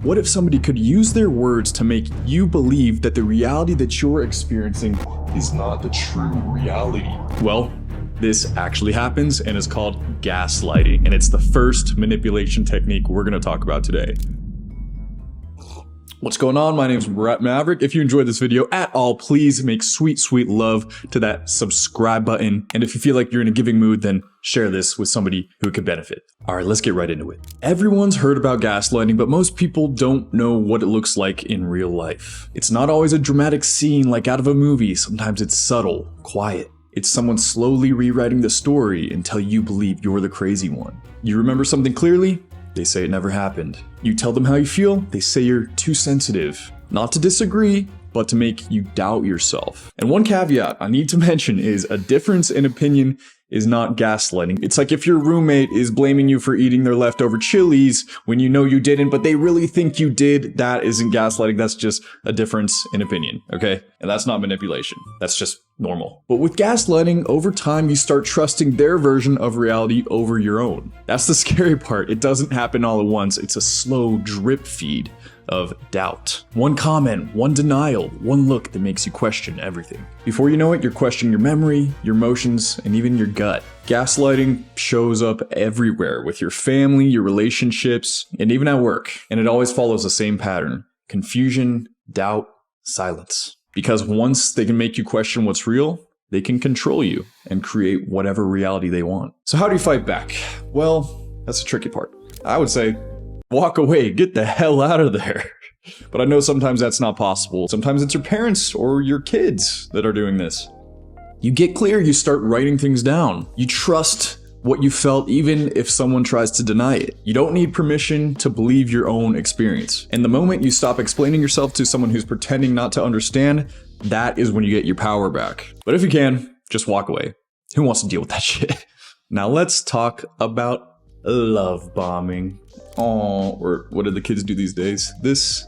What if somebody could use their words to make you believe that the reality that you're experiencing is not the true reality? Well, this actually happens and is called gaslighting, and it's the first manipulation technique we're going to talk about today. What's going on? My name is Brett Maverick. If you enjoyed this video at all, please make sweet, sweet love to that subscribe button. And if you feel like you're in a giving mood, then share this with somebody who could benefit. All right, let's get right into it. Everyone's heard about gaslighting, but most people don't know what it looks like in real life. It's not always a dramatic scene like out of a movie. Sometimes it's subtle, quiet. It's someone slowly rewriting the story until you believe you're the crazy one. You remember something clearly? They say it never happened. You tell them how you feel, they say you're too sensitive. Not to disagree, but to make you doubt yourself. And one caveat I need to mention is a difference in opinion is not gaslighting. It's like if your roommate is blaming you for eating their leftover chilies when you know you didn't, but they really think you did. That isn't gaslighting, that's just a difference in opinion, okay? And that's not manipulation, that's just normal. But with gaslighting, over time you start trusting their version of reality over your own. That's the scary part. It doesn't happen all at once. It's a slow drip feed of doubt. One comment, one denial, one look that makes you question everything. Before you know it, you're questioning your memory, your emotions, and even your gut. Gaslighting shows up everywhere with your family, your relationships, and even at work. And it always follows the same pattern: confusion, doubt, silence. Because once they can make you question what's real, they can control you and create whatever reality they want. So how do you fight back? Well, that's the tricky part. I would say, walk away, get the hell out of there. But I know sometimes that's not possible. Sometimes it's your parents or your kids that are doing this. You get clear, you start writing things down. You trust what you felt even if someone tries to deny it. You don't need permission to believe your own experience. And the moment you stop explaining yourself to someone who's pretending not to understand, that is when you get your power back. But if you can, just walk away. Who wants to deal with that shit? Now let's talk about love bombing. Oh, or what do the kids do these days? This.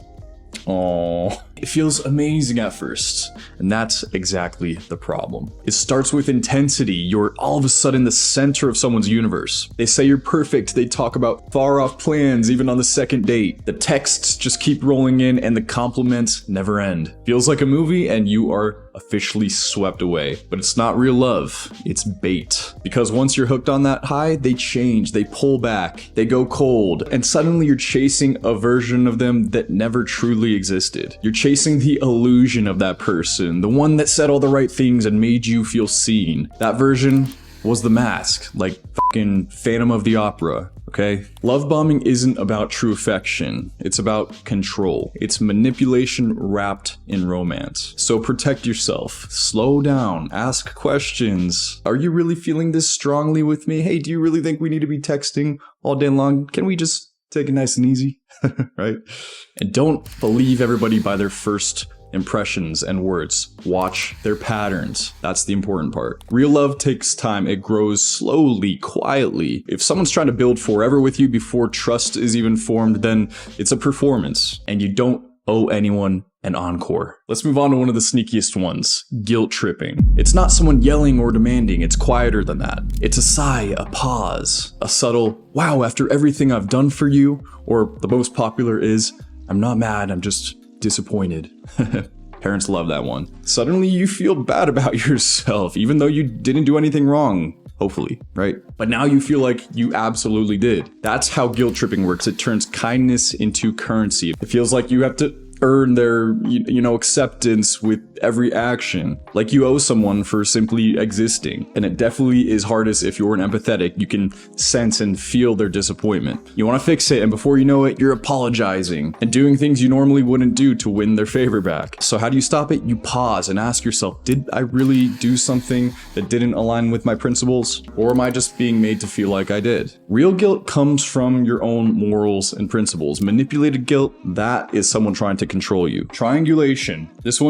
Oh, it feels amazing at first, and that's exactly the problem. It starts with intensity. You're all of a sudden the center of someone's universe. They say you're perfect. They talk about far off plans even on the second date. The texts just keep rolling in and the compliments never end. Feels like a movie and you are officially swept away. But it's not real love, it's bait. Because once you're hooked on that high, they change, they pull back, they go cold, and suddenly you're chasing a version of them that never truly existed. You're chasing the illusion of that person, the one that said all the right things and made you feel seen. That version was the mask, like fucking Phantom of the Opera, okay? Love bombing isn't about true affection. It's about control. It's manipulation wrapped in romance. So protect yourself. Slow down. Ask questions. Are you really feeling this strongly with me? Hey, do you really think we need to be texting all day long? Can we just take it nice and easy? Right? And don't believe everybody by their first impressions and words. Watch their patterns. That's the important part. Real love takes time. It grows slowly, quietly. If someone's trying to build forever with you before trust is even formed, then it's a performance, and you don't owe anyone an encore. Let's move on to one of the sneakiest ones: guilt tripping. It's not someone yelling or demanding. It's quieter than that. It's a sigh, a pause, a subtle, wow, after everything I've done for you, or the most popular is, I'm not mad, I'm just disappointed. Parents love that one. Suddenly you feel bad about yourself, even though you didn't do anything wrong. Hopefully, right? But now you feel like you absolutely did. That's how guilt tripping works. It turns kindness into currency. It feels like you have to earn their, acceptance with every action. Like you owe someone for simply existing. And it definitely is hardest if you're an empathetic. You can sense and feel their disappointment. You want to fix it, and before you know it, you're apologizing and doing things you normally wouldn't do to win their favor back. So how do you stop it? You pause and ask yourself, did I really do something that didn't align with my principles? Or am I just being made to feel like I did? Real guilt comes from your own morals and principles. Manipulated guilt, that is someone trying to control you. Triangulation. This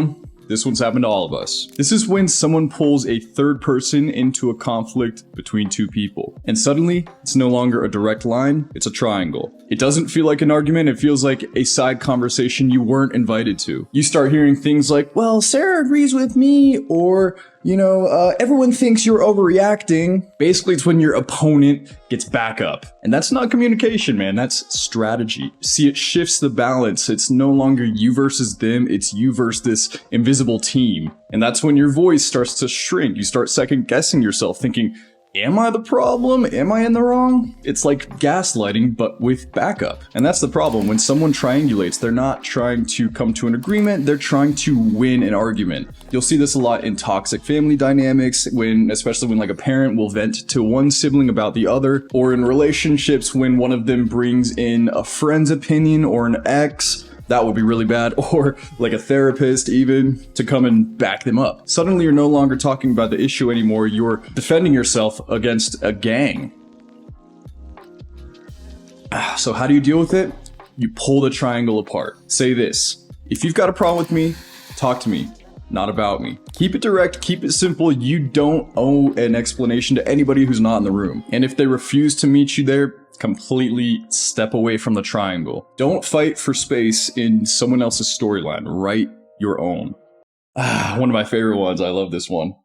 one's happened to all of us. This is when someone pulls a third person into a conflict between two people. And suddenly, it's no longer a direct line, it's a triangle. It doesn't feel like an argument, it feels like a side conversation you weren't invited to. You start hearing things like, well, Sarah agrees with me, or everyone thinks you're overreacting. Basically, it's when your opponent gets back up. And that's not communication, man. That's strategy. See, it shifts the balance. It's no longer you versus them. It's you versus this invisible team. And that's when your voice starts to shrink. You start second guessing yourself, thinking, am I the problem? Am I in the wrong? It's like gaslighting, but with backup. And that's the problem. When someone triangulates, they're not trying to come to an agreement, they're trying to win an argument. You'll see this a lot in toxic family dynamics, especially when like a parent will vent to one sibling about the other, or in relationships when one of them brings in a friend's opinion or an ex. That would be really bad, or like a therapist even, to come and back them up. Suddenly you're no longer talking about the issue anymore, you're defending yourself against a gang. So how do you deal with it? You pull the triangle apart. Say this: if you've got a problem with me, talk to me, not about me. Keep it direct, keep it simple. You don't owe an explanation to anybody who's not in the room. And if they refuse to meet you there, completely step away from the triangle. Don't fight for space in someone else's storyline. Write your own. One of my favorite ones. I love this one.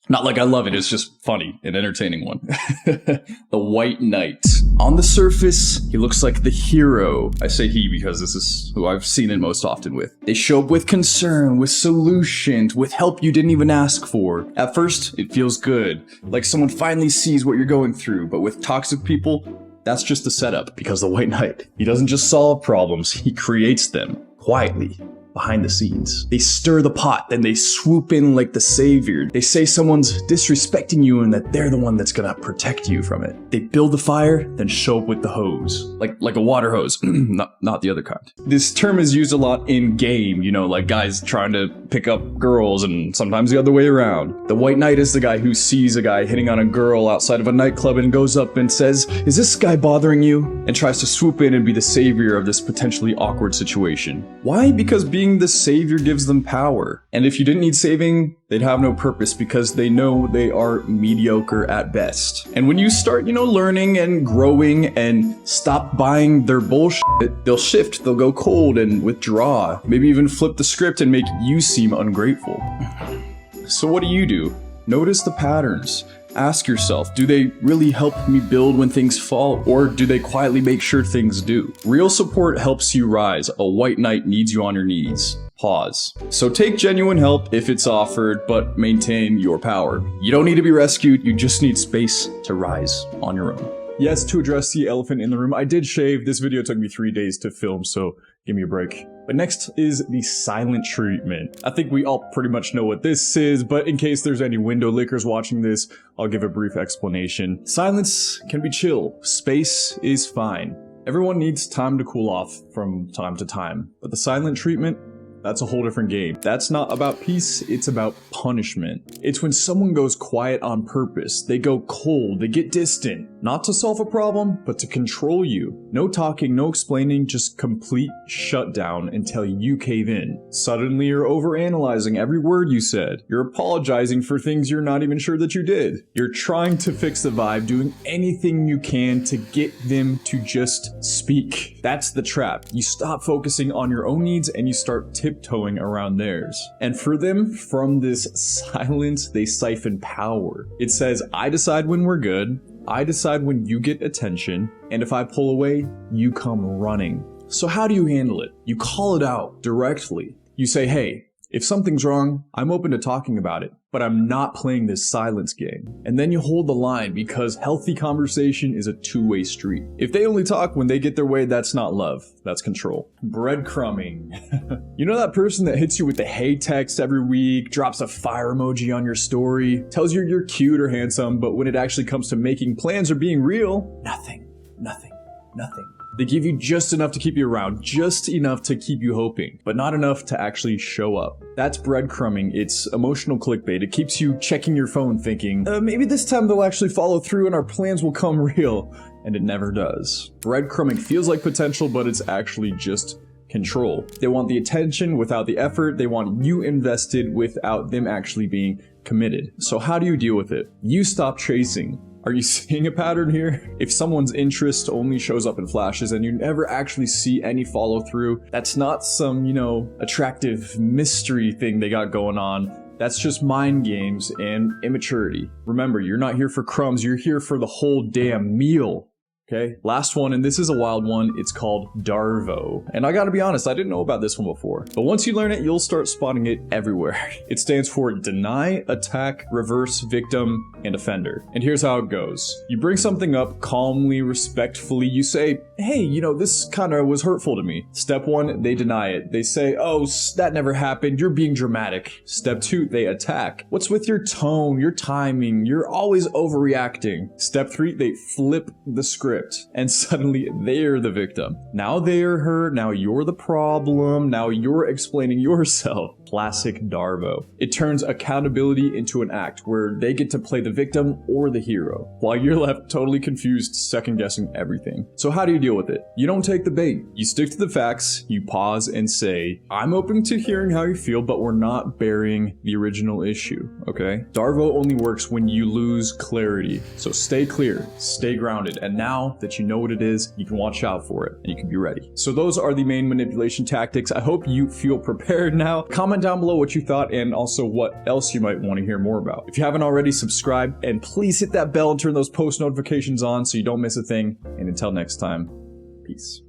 Not like I love it, it's just funny, an entertaining one. The White Knight. On the surface, he looks like the hero. I say he because this is who I've seen it most often with. They show up with concern, with solutions, with help you didn't even ask for. At first, it feels good, like someone finally sees what you're going through, but with toxic people, that's just the setup, because the White Knight, he doesn't just solve problems, he creates them quietly. Behind the scenes. They stir the pot, then they swoop in like the savior. They say someone's disrespecting you and that they're the one that's gonna protect you from it. They build the fire, then show up with the hose. Like a water hose, not the other kind. This term is used a lot in game, like guys trying to pick up girls and sometimes the other way around. The White Knight is the guy who sees a guy hitting on a girl outside of a nightclub and goes up and says, "Is this guy bothering you?" and tries to swoop in and be the savior of this potentially awkward situation. Why? Because being the savior gives them power. And if you didn't need saving, they'd have no purpose because they know they are mediocre at best. And when you start, learning and growing and stop buying their bullshit, they'll shift, they'll go cold and withdraw, maybe even flip the script and make you seem ungrateful. So what do? Notice the patterns. Ask yourself, do they really help me build when things fall, or do they quietly make sure things do? Real support helps you rise. A White Knight needs you on your knees. Pause. So take genuine help if it's offered, but maintain your power. You don't need to be rescued, you just need space to rise on your own. Yes, to address the elephant in the room, I did shave. This video took me 3 days to film, so give me a break. But next is the silent treatment. I think we all pretty much know what this is, but in case there's any window lickers watching this, I'll give a brief explanation. Silence can be chill. Space is fine. Everyone needs time to cool off from time to time, but the silent treatment, that's a whole different game. That's not about peace, it's about punishment. It's when someone goes quiet on purpose. They go cold, they get distant. Not to solve a problem, but to control you. No talking, no explaining, just complete shutdown until you cave in. Suddenly you're overanalyzing every word you said. You're apologizing for things you're not even sure that you did. You're trying to fix the vibe, doing anything you can to get them to just speak. That's the trap. You stop focusing on your own needs and you start tiptoeing around theirs. And for them, from this silence, they siphon power. It says, I decide when we're good, I decide when you get attention, and if I pull away, you come running. So how do you handle it? You call it out directly. You say, hey, if something's wrong, I'm open to talking about it, but I'm not playing this silence game. And then you hold the line, because healthy conversation is a two-way street. If they only talk when they get their way, that's not love, that's control. Breadcrumbing. You know that person that hits you with the hey text every week, drops a fire emoji on your story, tells you you're cute or handsome, but when it actually comes to making plans or being real, nothing. They give you just enough to keep you around, just enough to keep you hoping, but not enough to actually show up. That's breadcrumbing. It's emotional clickbait. It keeps you checking your phone thinking, maybe this time they'll actually follow through and our plans will come real. And it never does. Breadcrumbing feels like potential, but it's actually just control. They want the attention without the effort. They want you invested without them actually being committed. So how do you deal with it? You stop chasing. Are you seeing a pattern here? If someone's interest only shows up in flashes and you never actually see any follow through, that's not some, attractive mystery thing they got going on. That's just mind games and immaturity. Remember, you're not here for crumbs, you're here for the whole damn meal. Okay, last one, and this is a wild one. It's called DARVO. And I gotta be honest, I didn't know about this one before. But once you learn it, you'll start spotting it everywhere. It stands for deny, attack, reverse, victim, and offender. And here's how it goes. You bring something up calmly, respectfully. You say, hey, you know, this kind of was hurtful to me. Step 1, they deny it. They say, oh, that never happened. You're being dramatic. Step 2, they attack. What's with your tone, your timing? You're always overreacting. Step 3, they flip the script. And suddenly they're the victim. Now they're hurt, now you're the problem, now you're explaining yourself. Classic DARVO. It turns accountability into an act where they get to play the victim or the hero, while you're left totally confused, second guessing everything. So how do you deal with it? You don't take the bait. You stick to the facts, you pause and say, I'm open to hearing how you feel, but we're not burying the original issue, okay? DARVO only works when you lose clarity. So stay clear, stay grounded, and now that you know what it is, you can watch out for it and you can be ready. So those are the main manipulation tactics. I hope you feel prepared now. Comment down below what you thought and also what else you might want to hear more about. If you haven't already, subscribe and please hit that bell and turn those post notifications on so you don't miss a thing. And until next time, peace.